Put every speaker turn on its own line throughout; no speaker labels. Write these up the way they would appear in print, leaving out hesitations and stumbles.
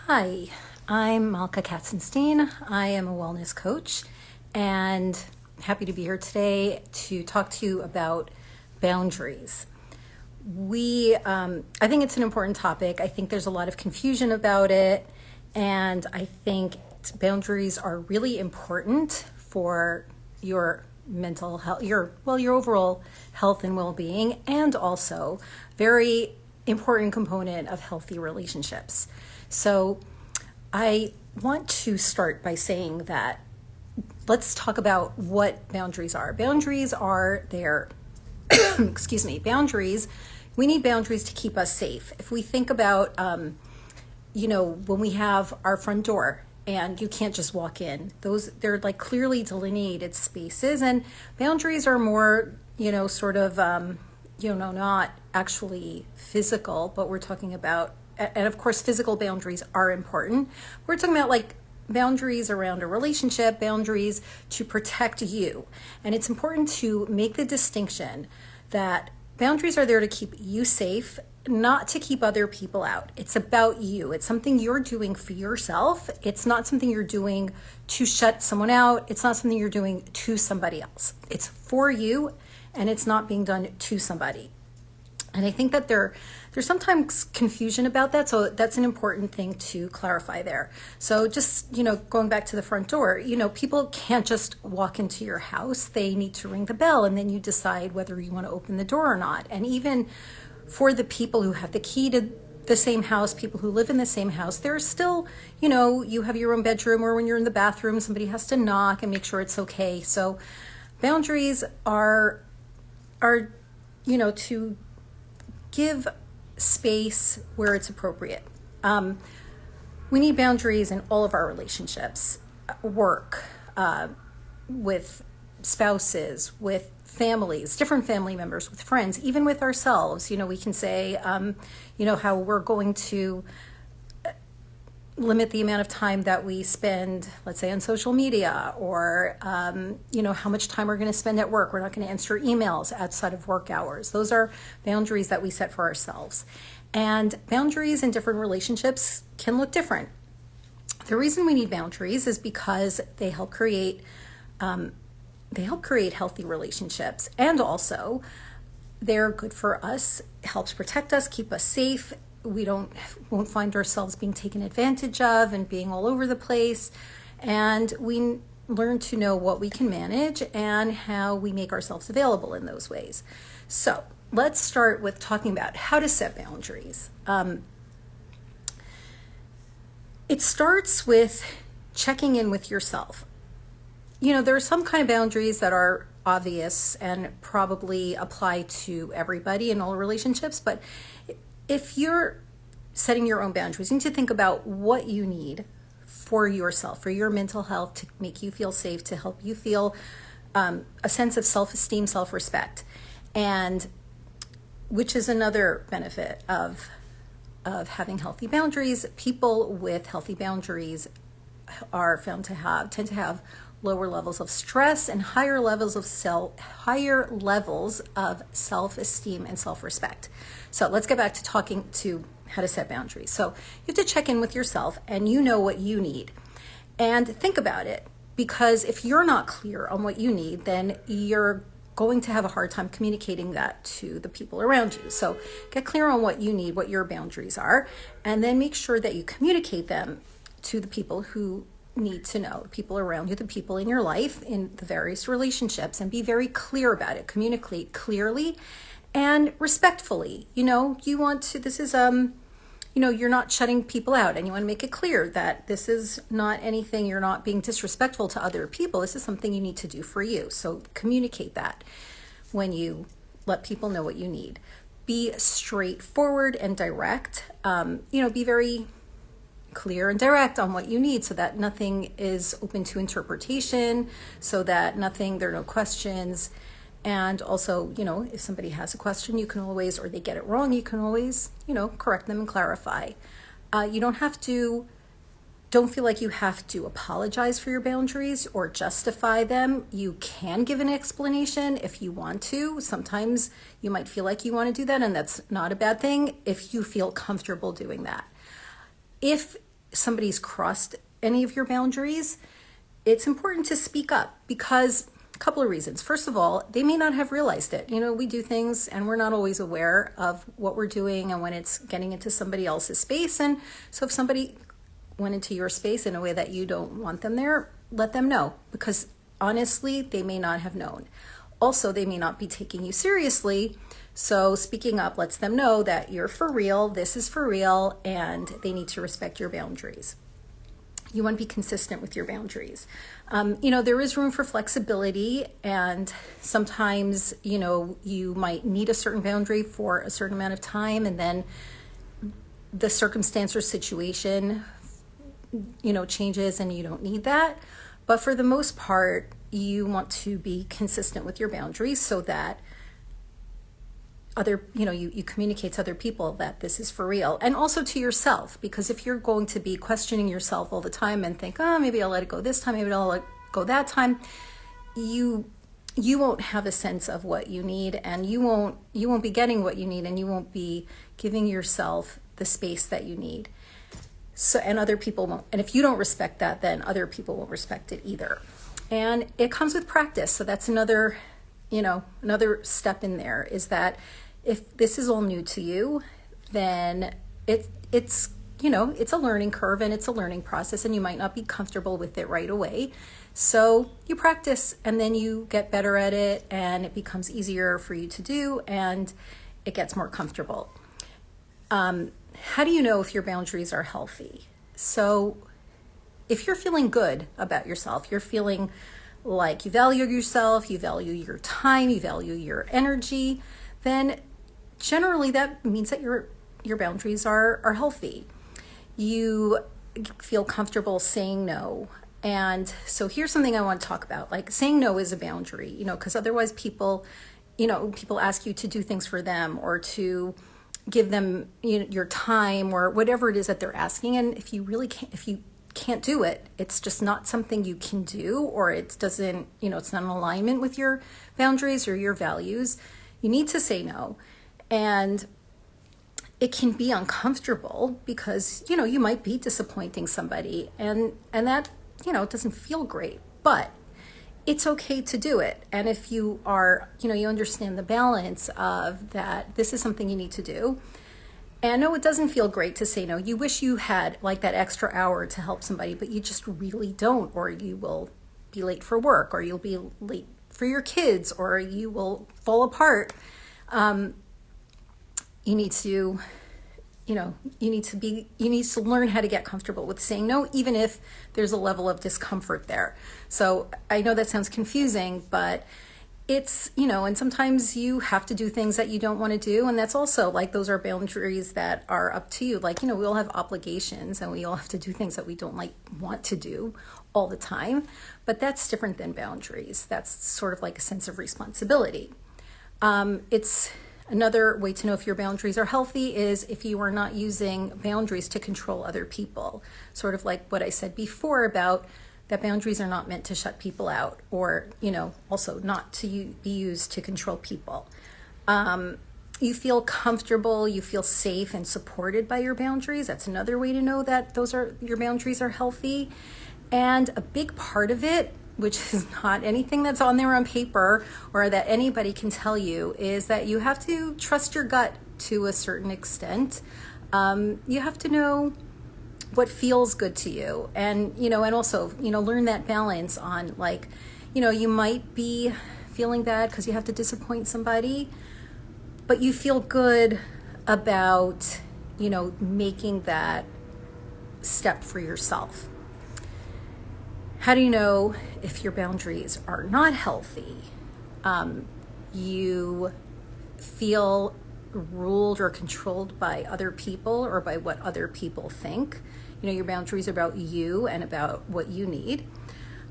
Hi, I'm Malka Katzenstein. I am a wellness coach and happy to be here today to talk to you about boundaries. I think it's an important topic. I think there's a lot of confusion about it, and I think boundaries are really important for your mental health, your overall health and well-being, and also very important component of healthy relationships. So I want to start by saying that let's talk about what boundaries are. Boundaries are there, boundaries, we need boundaries to keep us safe. If we think about, when we have our front door and you can't just walk in, they're like clearly delineated spaces, and boundaries are more, not actually physical, but we're talking about, and of course, physical boundaries are important. We're talking about like boundaries around a relationship, boundaries to protect you. And it's important to make the distinction that boundaries are there to keep you safe, not to keep other people out. It's about you. It's something you're doing for yourself. It's not something you're doing to shut someone out. It's not something you're doing to somebody else. It's for you, and it's not being done to somebody. And I think that there's sometimes confusion about that, so that's an important thing to clarify there. So just, going back to the front door, people can't just walk into your house. They need to ring the bell, and then you decide whether you want to open the door or not. And even for the people who have the key to the same house, people who live in the same house, there's still, you have your own bedroom, or when you're in the bathroom, somebody has to knock and make sure it's okay. So boundaries are to give space where it's appropriate. We need boundaries in all of our relationships, work, with spouses, with families, different family members, with friends, even with ourselves. We can say, how we're going to limit the amount of time that we spend, let's say, on social media, or, how much time we're going to spend at work. We're not going to answer emails outside of work hours. Those are boundaries that we set for ourselves. And boundaries in different relationships can look different. The reason we need boundaries is because they help create healthy relationships, and also they're good for us, helps protect us, keep us safe. We won't find ourselves being taken advantage of and being all over the place. And we learn to know what we can manage and how we make ourselves available in those ways. So let's start with talking about how to set boundaries. It starts with checking in with yourself. There are some kind of boundaries that are obvious and probably apply to everybody in all relationships, but if you're setting your own boundaries, you need to think about what you need for yourself, for your mental health, to make you feel safe, to help you feel a sense of self-esteem, self-respect, and which is another benefit of having healthy boundaries. People with healthy boundaries are found to tend to have lower levels of stress and higher levels of self-esteem and self-respect. So let's get back to talking to how to set boundaries. So you have to check in with yourself, and you know what you need. And think about it, because if you're not clear on what you need, then you're going to have a hard time communicating that to the people around you. So get clear on what you need, what your boundaries are, and then make sure that you communicate them to the people who need to know, the people around you, the people in your life, in the various relationships, and be very clear about it. Communicate clearly and respectfully. You want to, this is, you're not shutting people out, and you want to make it clear that this is not anything, you're not being disrespectful to other people. This is something you need to do for you. So communicate that when you let people know what you need. Be straightforward and direct. Be very clear and direct on what you need, so that nothing is open to interpretation, so that there are no questions. And also, if somebody has a question, you can always, or they get it wrong, you can always, correct them and clarify. Don't feel like you have to apologize for your boundaries or justify them. You can give an explanation if you want to. Sometimes you might feel like you want to do that, and that's not a bad thing if you feel comfortable doing that. If somebody's crossed any of your boundaries, it's important to speak up, because a couple of reasons. First of all, they may not have realized it. We do things and we're not always aware of what we're doing and when it's getting into somebody else's space. And so if somebody went into your space in a way that you don't want them there, let them know, because honestly, they may not have known. Also, they may not be taking you seriously. So speaking up lets them know that you're for real, this is for real, and they need to respect your boundaries. You want to be consistent with your boundaries. There is room for flexibility, and sometimes, you might need a certain boundary for a certain amount of time, and then the circumstance or situation, changes and you don't need that. But for the most part, you want to be consistent with your boundaries so that you communicate to other people that this is for real, and also to yourself, because if you're going to be questioning yourself all the time and think, oh, maybe I'll let it go this time, maybe I'll let it go that time, you won't have a sense of what you need, and you won't be getting what you need, and you won't be giving yourself the space that you need. So, and other people won't. And if you don't respect that, then other people won't respect it either. And it comes with practice. So that's another step in there, is that if this is all new to you, then it's a learning curve and it's a learning process, and you might not be comfortable with it right away. So you practice, and then you get better at it, and it becomes easier for you to do, and it gets more comfortable. How do you know if your boundaries are healthy? So if you're feeling good about yourself, you're feeling like you value yourself, you value your time, you value your energy, then generally that means that your boundaries are healthy. You feel comfortable saying no. And so here's something I want to talk about. Like, saying no is a boundary, because otherwise people ask you to do things for them, or to give them your time, or whatever it is that they're asking. And if you can't do it, it's just not something you can do, or it doesn't, it's not in alignment with your boundaries or your values, you need to say no. And it can be uncomfortable, because, you might be disappointing somebody, and that, it doesn't feel great, but it's okay to do it. And if you are, you understand the balance of that, this is something you need to do. And no, it doesn't feel great to say no. You wish you had like that extra hour to help somebody, but you just really don't, or you will be late for work, or you'll be late for your kids, or you will fall apart. You need to learn how to get comfortable with saying no, even if there's a level of discomfort there. So I know that sounds confusing, but it's, and sometimes you have to do things that you don't want to do. And that's also like, those are boundaries that are up to you. Like, we all have obligations, and we all have to do things that we don't want to do all the time, but that's different than boundaries. That's sort of like a sense of responsibility. It's another way to know if your boundaries are healthy is if you are not using boundaries to control other people. Sort of like what I said before about that boundaries are not meant to shut people out, or, also not to be used to control people. You feel comfortable, you feel safe and supported by your boundaries. That's another way to know that your boundaries are healthy. And a big part of it, which is not anything that's on there on paper or that anybody can tell you, is that you have to trust your gut to a certain extent. You have to know what feels good to you, and and also learn that balance on, like, you might be feeling bad because you have to disappoint somebody, but you feel good about making that step for yourself. How do you know if your boundaries are not healthy? You feel ruled or controlled by other people, or by what other people think. Your boundaries are about you and about what you need.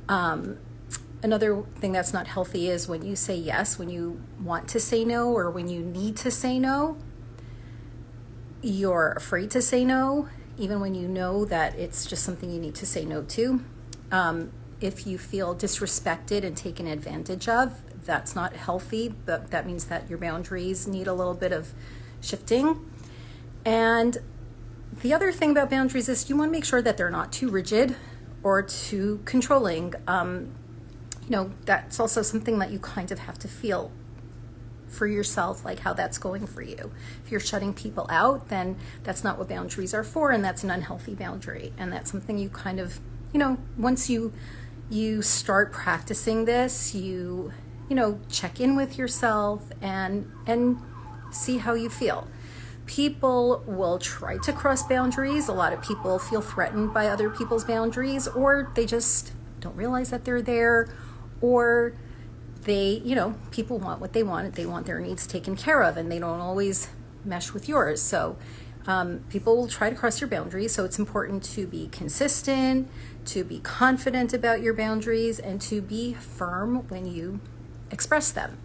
Another thing that's not healthy is when you say yes, when you want to say no, or when you need to say no. You're afraid to say no, even when you know that it's just something you need to say no to. If you feel disrespected and taken advantage of, that's not healthy. That means that your boundaries need a little bit of shifting. And The other thing about boundaries is you want to make sure that they're not too rigid or too controlling. That's also something that you kind of have to feel for yourself, like how that's going for you. If you're shutting people out, then that's not what boundaries are for, and that's an unhealthy boundary. And that's something you kind of, once you start practicing this, you check in with yourself and see how you feel. People will try to cross boundaries. A lot of people feel threatened by other people's boundaries, or they just don't realize that they're there, or people want what they want. They want their needs taken care of, and they don't always mesh with yours. So people will try to cross your boundaries. So it's important to be consistent, to be confident about your boundaries, and to be firm when you express them.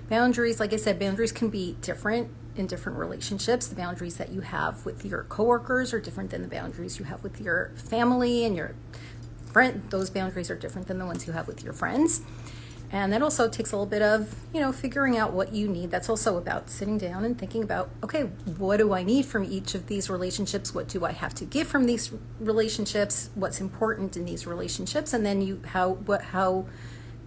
Boundaries, like I said, boundaries can be different in different relationships. The boundaries that you have with your coworkers are different than the boundaries you have with your family and your friend. Those boundaries are different than the ones you have with your friends. And that also takes a little bit of, figuring out what you need. That's also about sitting down and thinking about, okay, what do I need from each of these relationships? What do I have to give from these relationships? What's important in these relationships? And then how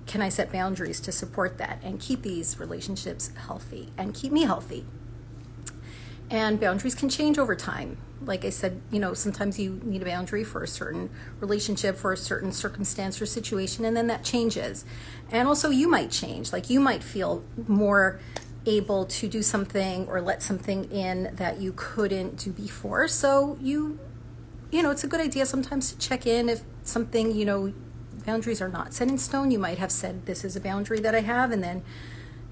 can I set boundaries to support that and keep these relationships healthy and keep me healthy? And boundaries can change over time. Like I said, sometimes you need a boundary for a certain relationship, for a certain circumstance or situation, and then that changes. And also you might change. Like you might feel more able to do something or let something in that you couldn't do before. So it's a good idea sometimes to check in if something, boundaries are not set in stone. You might have said, this is a boundary that I have, and then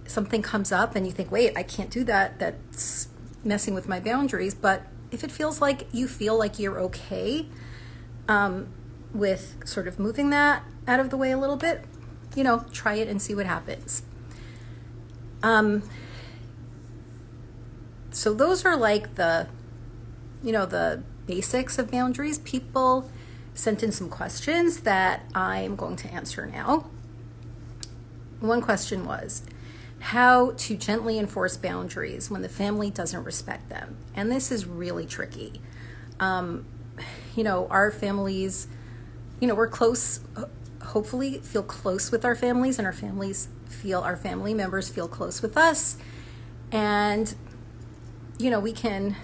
something comes up and you think, wait, I can't do that. That's messing with my boundaries. But if it feels like you feel like you're okay with sort of moving that out of the way a little bit, try it and see what happens. So those are like the basics of boundaries. People sent in some questions that I'm going to answer now. One question was, how to gently enforce boundaries when the family doesn't respect them. And this is really tricky. Our families, we're close, hopefully feel close with our families, and our family members feel close with us. And, we can,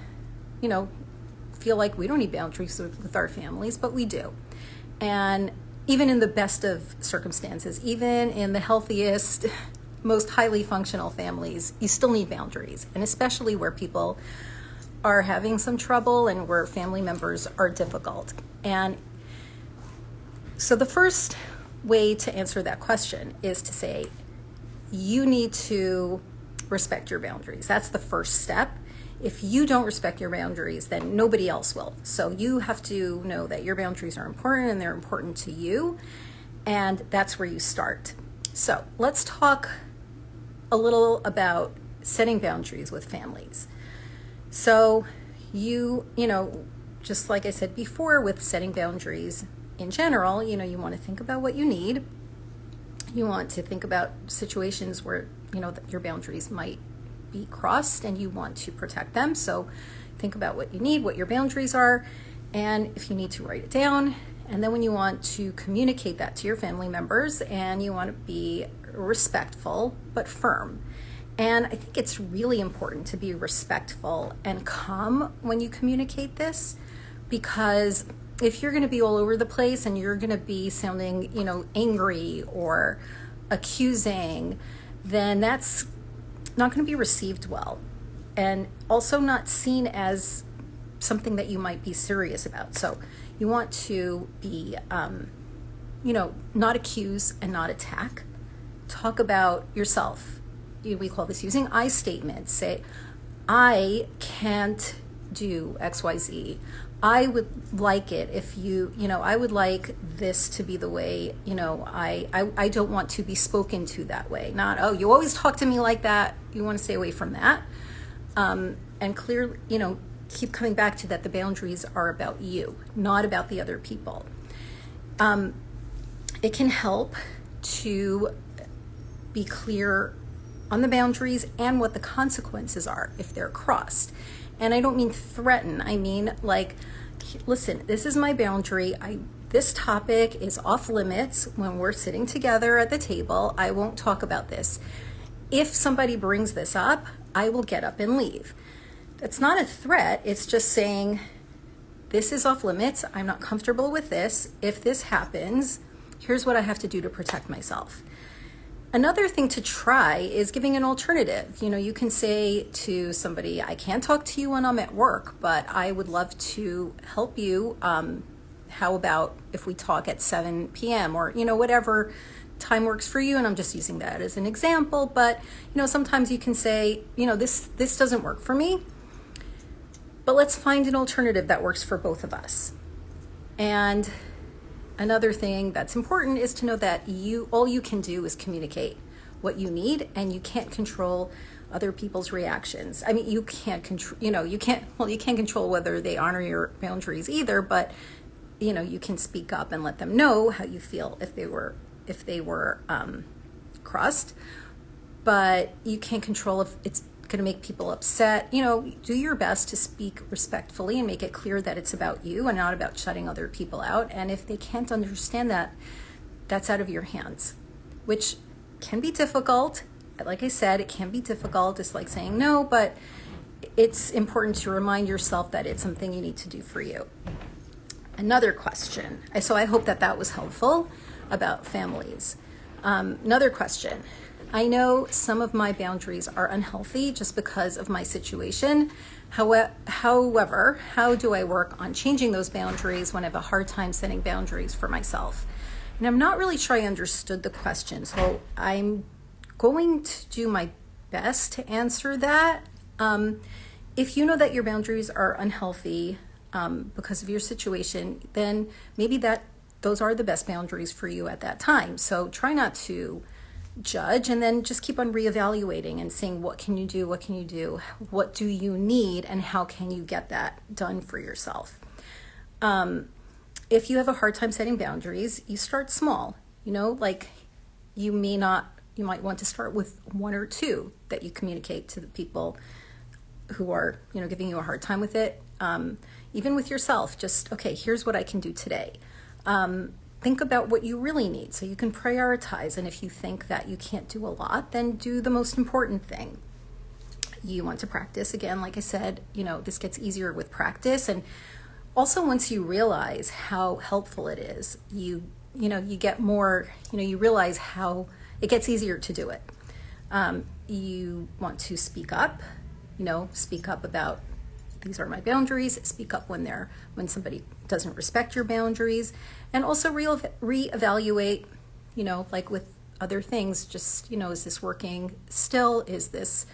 feel like we don't need boundaries with our families, but we do. And even in the best of circumstances, even in the healthiest, most highly functional families, you still need boundaries, and especially where people are having some trouble and where family members are difficult. And so the first way to answer that question is to say, you need to respect your boundaries. That's the first step. If you don't respect your boundaries, then nobody else will. So you have to know that your boundaries are important and they're important to you, and that's where you start. So let's talk a little about setting boundaries with families. So just like I said before, with setting boundaries in general, you want to think about what you need. You want to think about situations where, that your boundaries might be crossed and you want to protect them. So think about what you need, what your boundaries are, and if you need to, write it down. And then when you want to communicate that to your family members, and you want to be respectful but firm. And I think it's really important to be respectful and calm when you communicate this, because if you're going to be all over the place and you're going to be sounding, angry or accusing, then that's not going to be received well, and also not seen as something that you might be serious about. So you want to be, not accuse and not attack. Talk about yourself. We call this using I statements. Say, I can't do XYZ. I would like it if I would like this to be the way, I don't want to be spoken to that way. Not, oh, you always talk to me like that. You want to stay away from that. And clearly, keep coming back to that. The boundaries are about you, not about the other people. It can help to be clear on the boundaries and what the consequences are if they're crossed. And I don't mean threaten. I mean, like, listen, this is my boundary. This topic is off limits when we're sitting together at the table. I won't talk about this. If somebody brings this up, I will get up and leave. That's not a threat. It's just saying, this is off limits. I'm not comfortable with this. If this happens, here's what I have to do to protect myself. Another thing to try is giving an alternative. You can say to somebody, I can't talk to you when I'm at work, but I would love to help you. How about if we talk at 7 p.m. or, whatever time works for you. And I'm just using that as an example. But, sometimes you can say, this doesn't work for me, but let's find an alternative that works for both of us. And another thing that's important is to know that all you can do is communicate what you need, and you can't control other people's reactions. I mean, you can't control, you can't control whether they honor your boundaries either, but you can speak up and let them know how you feel if they were crossed, but you can't control if it's going to make people upset. Do your best to speak respectfully and make it clear that it's about you and not about shutting other people out. And if they can't understand that, that's out of your hands, which can be difficult. Like I said, it can be difficult. It's like saying no, but it's important to remind yourself that it's something you need to do for you. Another question. So I hope that was helpful about families. Another question. I know some of my boundaries are unhealthy just because of my situation. However, how do I work on changing those boundaries when I have a hard time setting boundaries for myself? And I'm not really sure I understood the question, so I'm going to do my best to answer that. If you know that your boundaries are unhealthy because of your situation, then maybe those are the best boundaries for you at that time. So try not to judge, and then just keep on reevaluating and saying, what can you do? What can you do? What do you need? And how can you get that done for yourself? If you have a hard time setting boundaries, you start small. Like you might want to start with 1 or 2 that you communicate to the people who are, giving you a hard time with it. Even with yourself, just, okay, here's what I can do today. Think about what you really need so you can prioritize. And if you think that you can't do a lot, then do the most important thing. You want to practice. Again, like I said, this gets easier with practice. And also once you realize how helpful it is, you get more, you realize how it gets easier to do it. You want to speak up about, these are my boundaries. Speak up when somebody doesn't respect your boundaries, and also reevaluate, like with other things, just, is this working still? Is this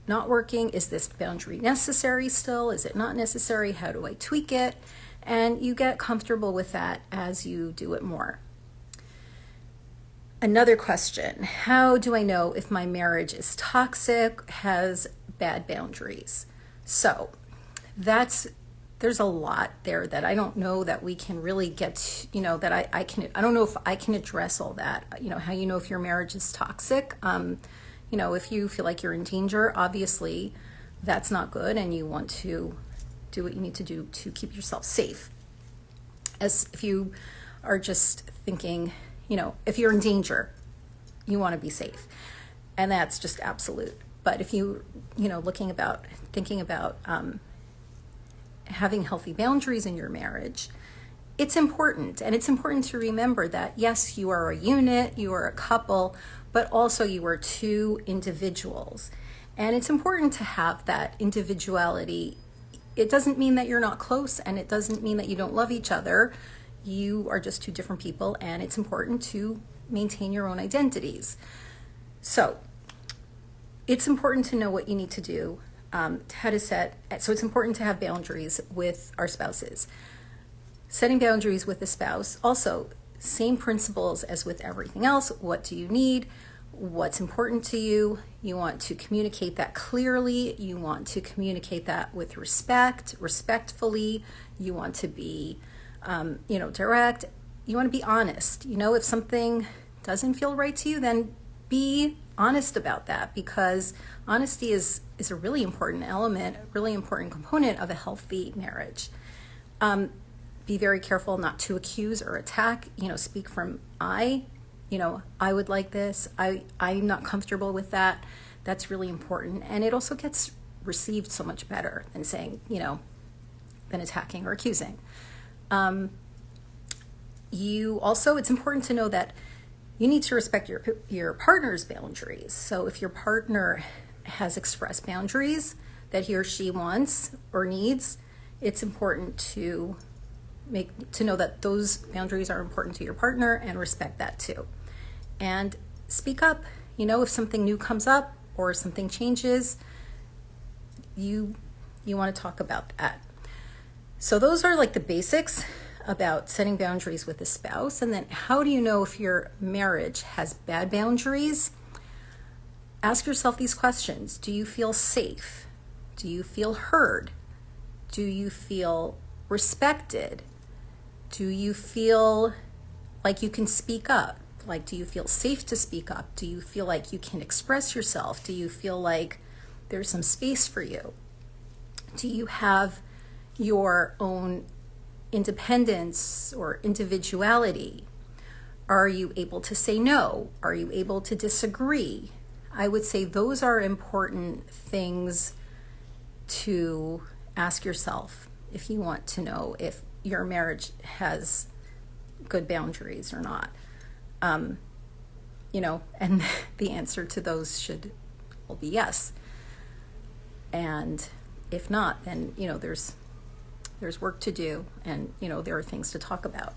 not working? Is this boundary necessary still? Is it not necessary? How do I tweak it? And you get comfortable with that as you do it more. Another question, how do I know if my marriage is toxic, has bad boundaries? So there's a lot there that I don't know that we can really get, that I don't know if I can address all that. How you know if your marriage is toxic. If you feel like you're in danger, obviously that's not good, and you want to do what you need to do to keep yourself safe. As if you are just thinking, if you're in danger, you want to be safe, and that's just absolute. But if you, thinking about having healthy boundaries in your marriage, it's important. And it's important to remember that, yes, you are a unit, you are a couple, but also you are 2 individuals. And it's important to have that individuality. It doesn't mean that you're not close, and it doesn't mean that you don't love each other. You are just 2 different people, and it's important to maintain your own identities. So it's important to know what you need to do, how to set. So it's important to have boundaries with our spouses. Setting boundaries with the spouse, also same principles as with everything else. What do you need? What's important to you? You want to communicate that clearly. You want to communicate that with respectfully. You want to be, direct. You want to be honest. If something doesn't feel right to you, then be honest about that, because honesty is a really important element, a really important component of a healthy marriage. Be very careful not to accuse or attack, speak from I would like this. I'm not comfortable with that. That's really important. And it also gets received so much better than saying, than attacking or accusing. It's important to know that you need to respect your partner's boundaries. So if your partner has expressed boundaries that he or she wants or needs, it's important to know that those boundaries are important to your partner, and respect that too. And speak up, if something new comes up or something changes, you want to talk about that. So those are like the basics about setting boundaries with a spouse. And then how do you know if your marriage has bad boundaries? Ask yourself these questions. Do you feel safe? Do you feel heard? Do you feel respected? Do you feel like you can speak up? Like, do you feel safe to speak up? Do you feel like you can express yourself? Do you feel like there's some space for you? Do you have your own independence or individuality? Are you able to say no? Are you able to disagree? I would say those are important things to ask yourself if you want to know if your marriage has good boundaries or not. And the answer to those should all be yes. And if not, then, there's work to do, and, there are things to talk about.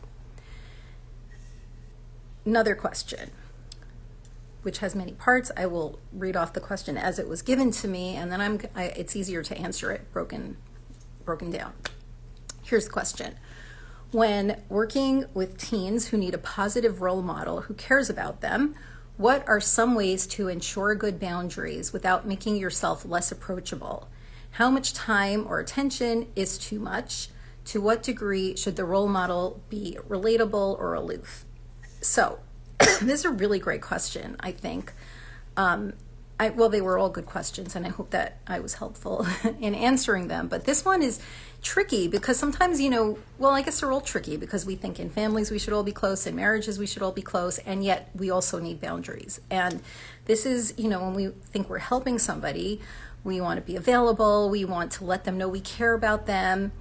Another question, which has many parts. I will read off the question as it was given to me, and then it's easier to answer it broken down. Here's the question. When working with teens who need a positive role model who cares about them, what are some ways to ensure good boundaries without making yourself less approachable? How much time or attention is too much? To what degree should the role model be relatable or aloof? So this is a really great question, I think. They were all good questions, and I hope that I was helpful in answering them. But this one is tricky because sometimes, I guess they're all tricky because we think in families we should all be close, in marriages we should all be close, and yet we also need boundaries. And this is, when we think we're helping somebody, we want to be available, we want to let them know we care about them.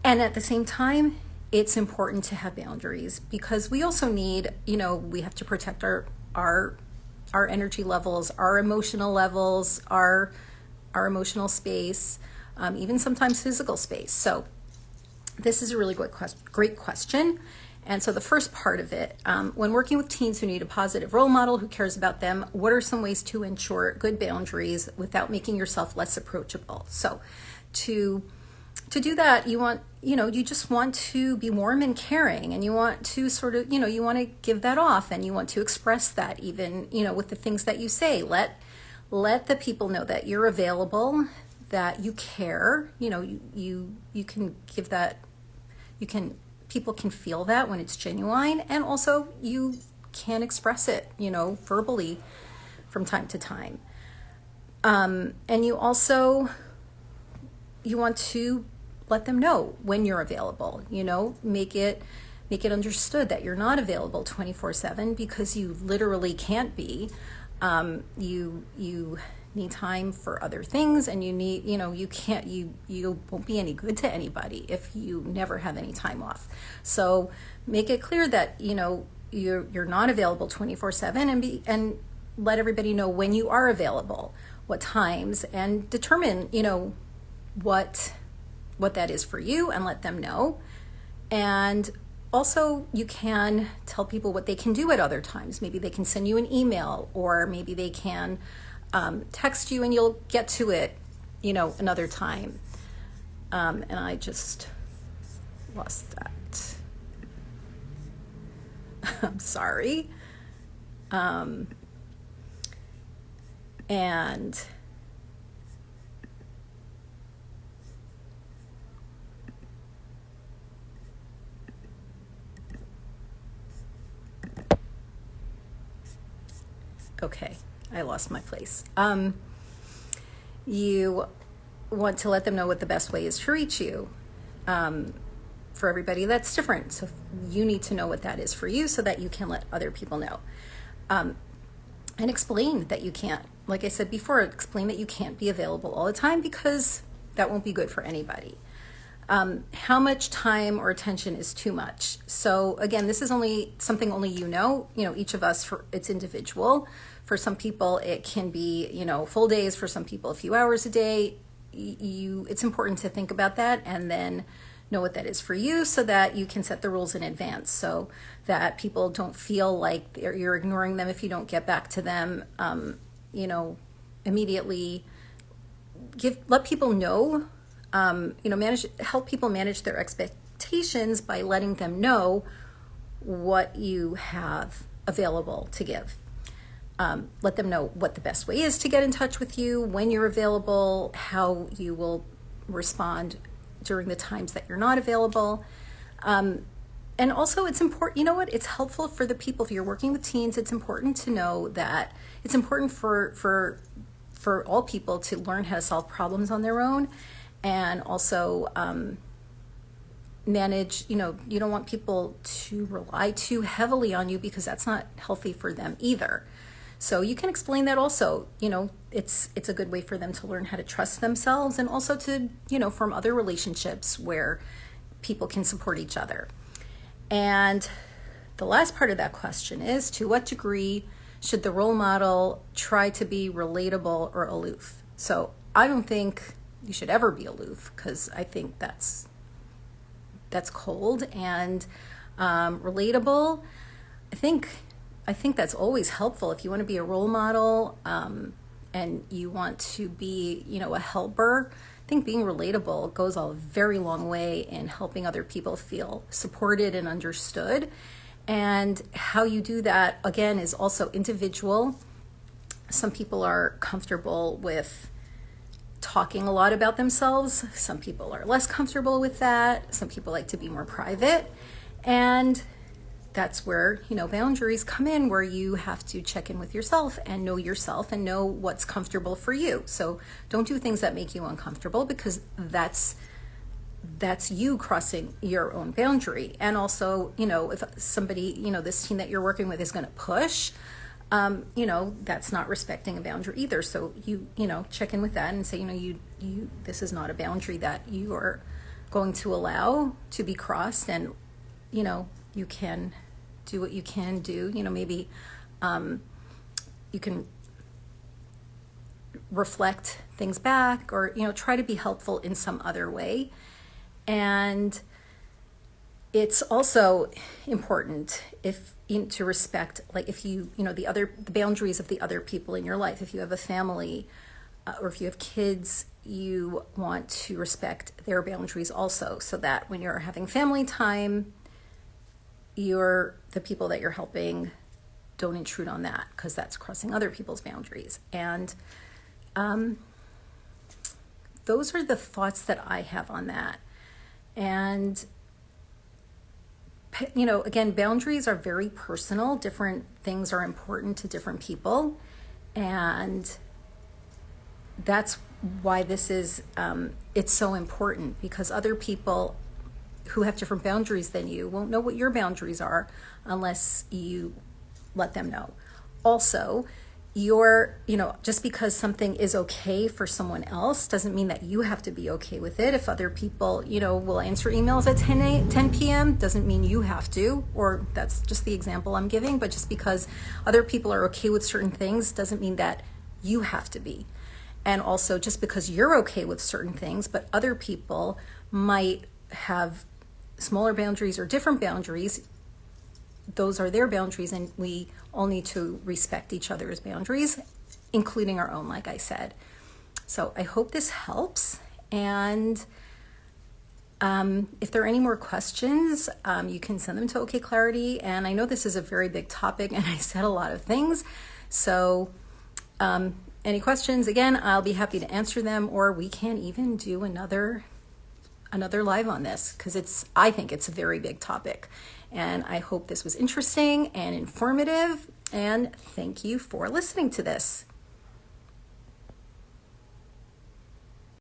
And at the same time, it's important to have boundaries because we also need, we have to protect our energy levels, our emotional levels, our emotional space, even sometimes physical space. So this is a really great question. And so the first part of it, when working with teens who need a positive role model who cares about them, what are some ways to ensure good boundaries without making yourself less approachable? So to do that, you just want to be warm and caring, and you want to sort of, you want to give that off, and you want to express that even, with the things that you say. Let the people know that you're available, that you care, you can give that, people can feel that when it's genuine, and also you can express it, verbally from time to time. And you want to let them know when you're available, make it understood that you're not available 24/7 because you literally can't be. You need time for other things, and you won't be any good to anybody if you never have any time off. So make it clear that, you're not available 24/7, and let everybody know when you are available, what times, and determine, what that is for you, and let them know. And also, you can tell people what they can do at other times. Maybe they can send you an email, or maybe they can text you and you'll get to it, another time. And I just lost that. I'm sorry. And okay, I lost my place. You want to let them know what the best way is to reach you. For everybody, that's different. So you need to know what that is for you so that you can let other people know. And explain that you can't, like I said before, explain that you can't be available all the time, because that won't be good for anybody. How much time or attention is too much? So again, this is only something only you know, each of us, it's individual. For some people, it can be, full days. For some people, a few hours a day. It's important to think about that and then know what that is for you so that you can set the rules in advance so that people don't feel like you're ignoring them if you don't get back to them, immediately. Let people know, help people manage their expectations by letting them know what you have available to give. Let them know what the best way is to get in touch with you, when you're available, how you will respond during the times that you're not available. And also it's important, it's helpful for the people, if you're working with teens, it's important to know that it's important for all people to learn how to solve problems on their own, and also manage, you don't want people to rely too heavily on you, because that's not healthy for them either. So you can explain that also, it's a good way for them to learn how to trust themselves, and also to, form other relationships where people can support each other. And the last part of that question is, to what degree should the role model try to be relatable or aloof? So I don't think you should ever be aloof, because I think that's cold. And relatable, I think that's always helpful. If you want to be a role model and you want to be, a helper, I think being relatable goes a very long way in helping other people feel supported and understood. And how you do that, again, is also individual. Some people are comfortable with talking a lot about themselves. Some people are less comfortable with that. Some people like to be more private. And that's where, boundaries come in, where you have to check in with yourself and know what's comfortable for you. So don't do things that make you uncomfortable, because that's you crossing your own boundary. And also, if somebody, this teen that you're working with is going to push, that's not respecting a boundary either. So you check in with that and say, this is not a boundary that you are going to allow to be crossed. And, you can do what you can do. Maybe you can reflect things back, or, try to be helpful in some other way. And it's also important to respect, like if you, the boundaries of the other people in your life. If you have a family or if you have kids, you want to respect their boundaries also, so that when you're having family time, the people that you're helping don't intrude on that, because that's crossing other people's boundaries. And those are the thoughts that I have on that. And again, boundaries are very personal. Different things are important to different people. And that's why this is, it's so important, because other people who have different boundaries than you won't know what your boundaries are unless you let them know. Also, just because something is okay for someone else doesn't mean that you have to be okay with it. If other people, will answer emails at 10 p.m., doesn't mean you have to, or that's just the example I'm giving. But just because other people are okay with certain things doesn't mean that you have to be. And also, just because you're okay with certain things, but other people might have smaller boundaries or different boundaries, those are their boundaries, and we all need to respect each other's boundaries, including our own, like I said. So I hope this helps. And if there are any more questions, you can send them to OKclarity. And I know this is a very big topic, and I said a lot of things. So any questions, again, I'll be happy to answer them, or we can even do another live on this, because I think it's a very big topic. And I hope this was interesting and informative. And thank you for listening to this.